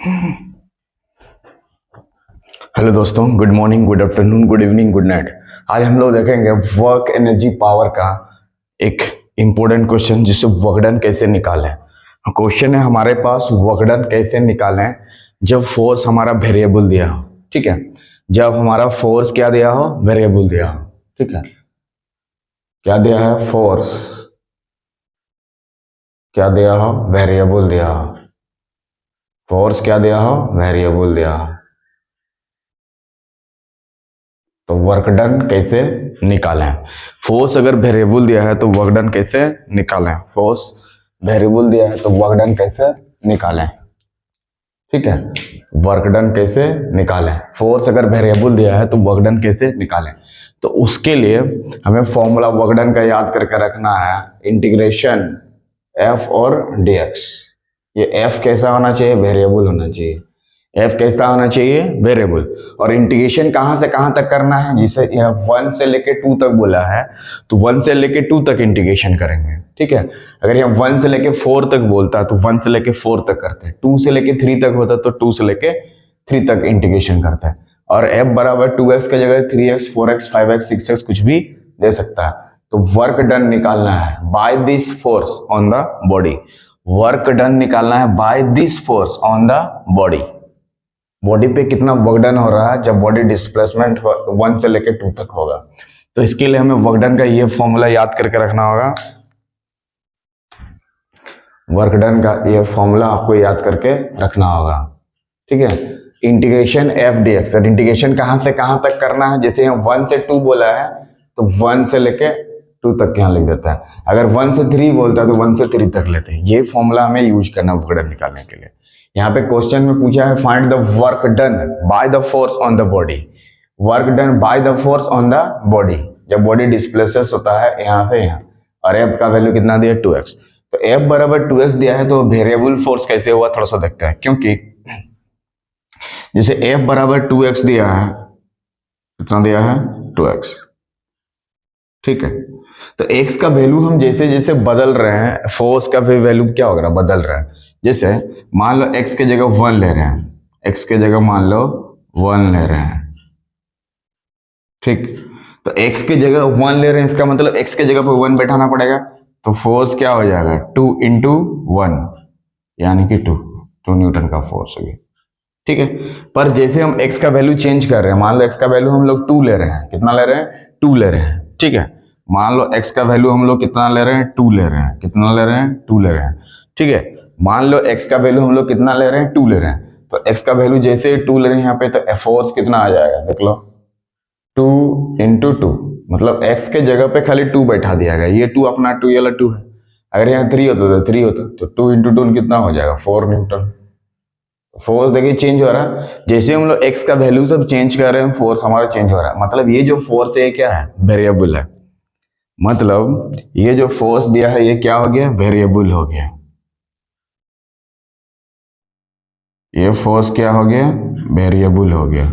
Hello दोस्तों, good morning, good afternoon, good evening, good night. आज हम लोग देखेंगे वर्क एनर्जी पावर का एक इम्पोर्टेंट क्वेश्चन, जिससे वर्क डन कैसे निकालें। क्वेश्चन है हमारे पास, वर्क डन कैसे निकालें जब फोर्स हमारा वेरिएबल दिया हो। ठीक है, जब हमारा फोर्स क्या दिया हो, वेरिएबल दिया हो। ठीक है, क्या दिया है, फोर्स क्या दिया हो, वेरिएबल दिया हो। फोर्स क्या दिया हो, वेरिएबल दिया हो। तो वर्क डन कैसे निकालें। फोर्स अगर वेरिएबल दिया है तो वर्क डन कैसे निकालें। फोर्स वेरिएबल दिया है तो वर्क डन कैसे निकालें। ठीक है, वर्क डन कैसे निकालें। फोर्स अगर वेरिएबल दिया है तो वर्क डन कैसे निकालें। तो उसके लिए हमें फॉर्मूला वर्क डन का याद करके रखना है, इंटीग्रेशन एफ और डीएक्स। ये एफ कैसा होना चाहिए, वेरिएबल होना चाहिए। एफ कैसा होना चाहिए, वेरिएबल। और इंटीग्रेशन कहां से कहां तक करना है, जिसे यह 1 से लेके 2 तक बोला है तो 1 से लेके 2 तक इंटीग्रेशन करेंगे। ठीक है, अगर यह 1 से लेके 4 तक बोलता है तो 1 से लेके 4 तक करते हैं। 2 से लेके 3 तक होता तो 2 से लेके 3 तक इंटीग्रेशन करते हैं। और एफ बराबर 2x की जगह 3x 4x 5x 6x कुछ भी दे सकता है। तो वर्क डन निकालना है by this force on the body. Work done निकालना है by this force on the body. Body पे कितना वर्क डन हो रहा है जब बॉडी डिस्प्लेसमेंट 1 से लेकर 2 तक होगा। तो इसके लिए हमें वर्क डन का ये फॉर्मूला याद करके रखना होगा। वर्क डन का ये फॉर्मूला आपको याद करके रखना होगा। ठीक है, integration F D x. Integration कहां से कहां तक करना है, जैसे यहाँ 1 से 2 बोला है तो 1 से लेके 2 तक यहाँ लिख देता है। अगर 1 से 3 बोलता है तो 1 से 3 तक लेते हैं। ये फॉर्मूला हमें यूज करना वर्क डन निकालने के लिए। यहाँ पे क्वेश्चन में पूछा है find the work done by the force on the body. Work done by the force on the body, जब बॉडी डिस्प्लेसेस होता है यहाँ से यहाँ। और एफ का वैल्यू कितना दिया, 2x। तो एफ बराबर 2x दिया है तो वेरिएबल फोर्स कैसे हुआ थोड़ा सा देखते हैं। क्योंकि जैसे एफ बराबर 2x दिया है, कितना दिया है, 2x। ठीक है, तो x का वैल्यू हम जैसे जैसे बदल रहे हैं, फोर्स का भी वैल्यू क्या होगा, बदल रहा है। जैसे मान लो x के जगह 1 ले रहे हैं, x के जगह मान लो 1 ले रहे हैं। ठीक, तो x के जगह 1 ले रहे हैं, इसका मतलब x के जगह पर 1 बैठाना पड़ेगा। तो फोर्स क्या हो जाएगा, 2 इंटू 1, यानी कि 2 न्यूटन का फोर्स हो गया। ठीक है, पर जैसे हम x का वैल्यू चेंज कर रहे हैं, मान लो x का वैल्यू हम लोग 2 ले रहे हैं, कितना ले रहे हैं, 2 ले रहे हैं। ठीक है, मान लो x का वैल्यू हम लोग कितना ले रहे हैं, 2 ले रहे हैं, कितना ले रहे हैं, 2 ले रहे हैं। ठीक है, मान लो x का वैल्यू हम लोग कितना ले रहे हैं, 2 ले रहे हैं। तो x का वैल्यू जैसे 2 ले रहे हैं यहाँ पे, तो फोर्स कितना आ जाएगा, देख लो, 2 इंटू 2, मतलब x के जगह पे खाली 2 बैठा दिया गया। ये 2 अपना 2 वाला 2 है। अगर यहाँ 3 होता तो 3 होता, तो 2 इंटू 2 कितना हो जाएगा, 4 न्यूटन। फोर्स देखिए चेंज हो रहा है, जैसे हम लोग x का वैल्यू सब चेंज कर रहे हैं, फोर्स हमारा चेंज हो रहा है। मतलब ये जो फोर्स है क्या है, वेरिएबल है। मतलब ये जो फोर्स दिया है ये क्या हो गया, वेरिएबल हो गया। ये फोर्स क्या हो गया, वेरिएबल हो गया।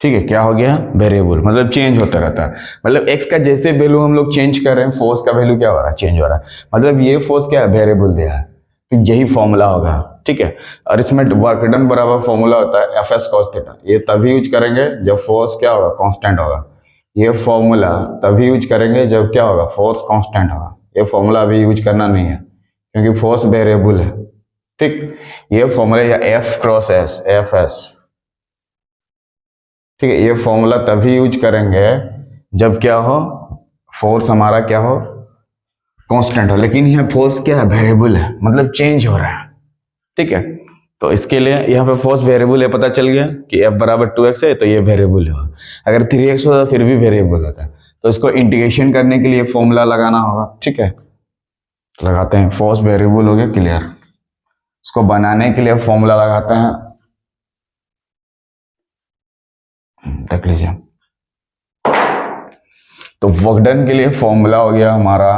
ठीक है, क्या हो गया, वेरिएबल, मतलब चेंज होता रहता है। मतलब x का जैसे वैल्यू हम लोग चेंज कर रहे हैं, फोर्स का वैल्यू क्या हो रहा है, चेंज हो रहा है। मतलब ये फोर्स क्या है, वेरिएबल दिया है। तो यही फॉर्मूला होगा। ठीक है, और इसमें वर्क डन बराबर फॉर्मूला होता है एफ एस कॉस थीटा। ये तभी यूज करेंगे जब फोर्स क्या होगा, कांस्टेंट होगा। ये फॉर्मूला तभी यूज करेंगे जब क्या होगा, फोर्स कांस्टेंट होगा। ये फॉर्मूला अभी यूज करना नहीं है क्योंकि फोर्स वेरिएबल है। ठीक, ये फॉर्मूला या F cross S, F S. ठीक है, ये फॉर्मूला तभी यूज करेंगे जब क्या हो, फोर्स हमारा क्या हो, कांस्टेंट हो। लेकिन यह फोर्स क्या है, वेरिएबल है, मतलब चेंज हो रहा है। ठीक है, तो इसके लिए यहाँ पे फोर्स वेरिएबल है, पता चल गया कि F बराबर 2x है तो ये वेरिएबल है। अगर 3x होता फिर भी वेरिएबल होता। तो इसको इंटीग्रेशन करने के लिए फॉर्मूला लगाना होगा। ठीक है, लगाते हैं, फोर्स वेरिएबल हो गया, क्लियर। इसको बनाने के लिए फॉर्मूला लगाते हैं, देख लीजिए। तो वर्क डन के लिए फॉर्मूला हो गया हमारा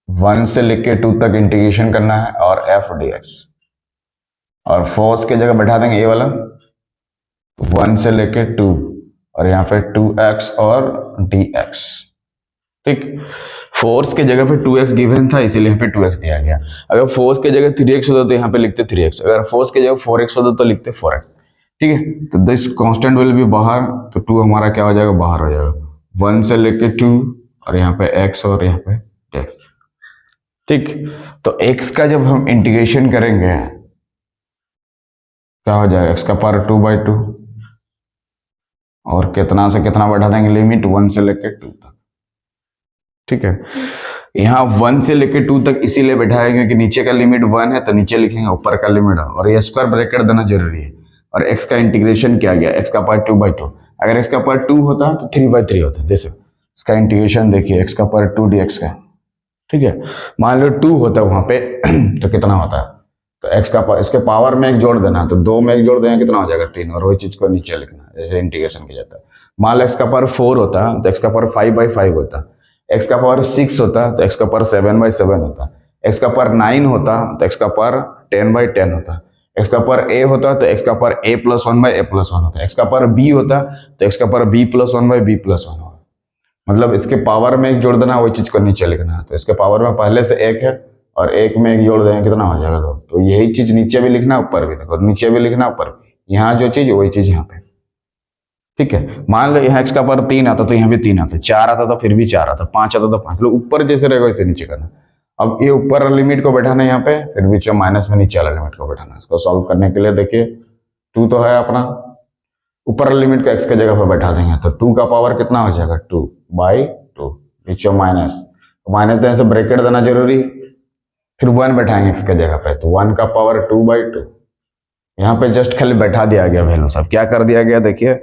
1 से लेके 2 तक इंटीग्रेशन करना है और एफ डी एक्स। और फोर्स की जगह बैठा देंगे ये वाला 1 से लेके 2, और यहाँ पे 2x और dx। ठीक, फोर्स के जगह पे 2x गिवन था, इसीलिए यहाँ पे 2x दिया गया। अगर फोर्स के जगह 3x होता तो यहाँ पे लिखते 3x, अगर फोर्स के जगह 4x होता तो लिखते 4x। ठीक है, तो दिस कांस्टेंट विल भी बाहर, तो 2 हमारा क्या हो जाएगा, बाहर हो जाएगा। 1 से लेके 2 और यहाँ पे x और यहाँ पे x। ठीक, तो x का जब हम इंटीग्रेशन करेंगे क्या हो जाएगा, x का पावर 2/2 और कितना से कितना बढ़ा देंगे, लिमिट 1 से लेके 2 तक। ठीक है, यहाँ 1 से लेके 2 तक इसीलिए बैठाया क्योंकि नीचे का लिमिट 1 है, तो नीचे लिखेंगे ऊपर का लिमिट, और ये स्क्वायर ब्रैकेट देना जरूरी है। और x का इंटीग्रेशन किया गया, x का पावर 2/2, अगर x का पावर 2 होता तो 3/3 होता। जैसे इसका इंटीग्रेशन देखिए, x का पावर 2 dx का। ठीक है, मान लो 2 होता है वहां पे तो कितना होता है, तो x का इसके पावर में एक जोड़ देना, तो 2 में एक जोड़ देना कितना हो जाएगा, 3, और वही चीज को नीचे लिखना जैसे इंटीग्रेशन किया जाता है। मान लो x का पावर 4 होता तो x का पावर 5/5 होता, x का पावर 6 होता तो x का पावर 7/7 होता, x का पावर 9 होता तो x का पावर 10/10 होता, x का पावर a होता तो x का पावर a+1/a+1 होता, x का पावर b होता तो x का पावर b+1/b+1 होता। मतलब इसके पावर में एक जोड़ देना, वही चीज को नीचे लिखना है। तो इसके पावर में पहले से 1 है और 1 में एक जोड़ देंगे कितना हो जाएगा 2। तो यही चीज नीचे भी लिखना, ऊपर भी देखो, नीचे भी लिखना, ऊपर भी। यहाँ जो चीज वही चीज यहाँ पे। ठीक है, मान लो यहाँ x का पावर 3 आता तो यहाँ भी 3 आता, 4 आता तो फिर भी 4 आता, 5 आता तो 5, मतलब ऊपर जैसे रहेगा वैसे नीचे करना। अब ये ऊपर लिमिट को बैठाना है यहाँ पे, फिर बीच में माइनस में नीचे वाला लिमिट को बैठाना। इसको सॉल्व करने के लिए देखिए 2 तो है अपना, ऊपर लिमिट को x के जगह पर बैठा देंगे, तो 2 का पावर कितना हो जाएगा, 2/2, बीच में माइनस देने से ब्रैकेट देना जरूरी, फिर 1 बैठाएंगे x के जगह पे, तो 1 का पावर 2/2। यहाँ पे जस्ट खाली बैठा दिया गया वैल्यू। सब क्या कर दिया गया, देखिए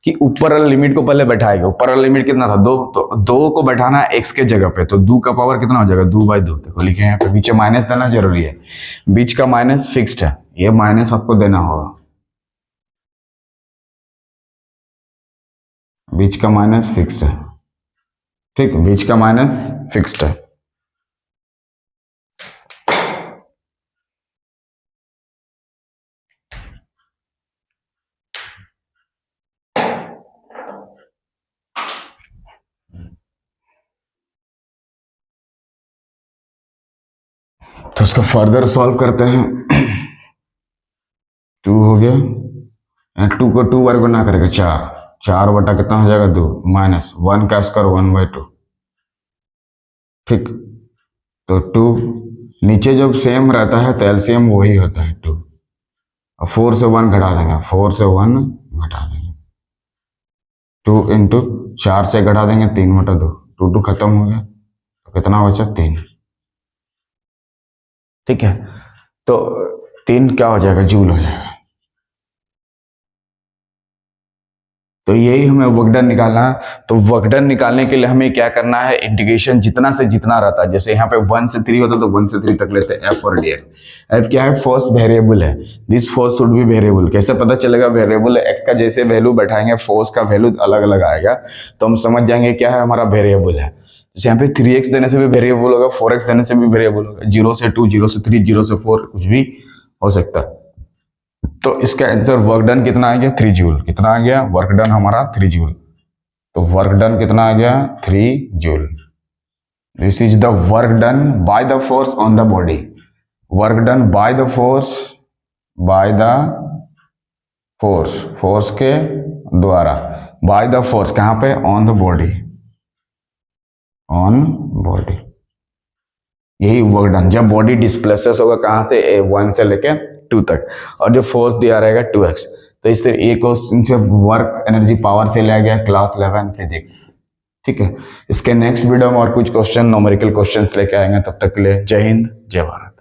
कि ऊपर वाला लिमिट को पहले बैठाएगा। ऊपर वाला लिमिट कितना था, 2, तो 2 को बैठाना है x के जगह पे, तो 2 का पावर कितना हो जाएगा, 2/2। देखो लिखे यहाँ पे, बीच में माइनस देना जरूरी है, बीच का माइनस फिक्स्ड है, ये माइनस आपको देना होगा, बीच का माइनस फिक्स्ड है। ठीक, बीच का माइनस फिक्स्ड है। तो इसको फर्दर सॉल्व करते हैं। 2 हो गया, 2 को 2 बार गुना करेगा 4, 4 बटा कितना हो जाएगा 2, माइनस 1 का स्क्वायर 1/2। ठीक, तो 2 नीचे जब सेम रहता है तो एलसीएम वही होता है 2, और 4 से 1 घटा देंगे, 4 से 1 घटा देंगे, 2 इंटू 4 से घटा देंगे 3/2, 2 खत्म हो गया, तो कितना बचा 3। ठीक है, तो 3 क्या हो जाएगा, जूल हो जाएगा। तो यही हमें वर्क डन निकालना है। तो वर्क डन निकालने के लिए हमें क्या करना है, इंटीग्रेशन जितना से जितना रहता है, जैसे यहाँ पे 1 से 3 होता है तो 1 से 3 तक लेते हैं f और dx। f क्या है, फोर्स वेरिएबल है, this force should be variable. कैसे पता चलेगा वेरिएबल है, x का जैसे वैल्यू बैठाएंगे फोर्स का वैल्यू अलग अलग आएगा, तो हम समझ जाएंगे क्या है, हमारा वेरिएबल है। जैसे यहाँ पे 3x देने से भी वेरिएबल होगा, 4x देने से भी वेरिएबल होगा, 0 से 2, 0 से 3, 0 से 4, कुछ भी हो सकता है। तो इसका आंसर वर्क डन कितना आ गया, 3 जूल। कितना आ गया, वर्क डन हमारा 3 जूल। तो वर्क डन कितना आ गया, 3 joule. This is the work done by the force on the body. Work done by the force, by the force, force के द्वारा, बाय द फोर्स कहां पे, on the body, on body. यही work done, जब body displaces होगा कहां से, 1 से लेके 2 तक, और जो फोर्स दिया रहेगा 2x। तो इस तरह ये क्वेश्चन से वर्क एनर्जी पावर से लिया गया क्लास 11 फिजिक्स। ठीक है, इसके नेक्स्ट वीडियो में और कुछ क्वेश्चन न्यूमेरिकल क्वेश्चंस लेके आएंगे। तब तक के लिए जय हिंद, जय भारत।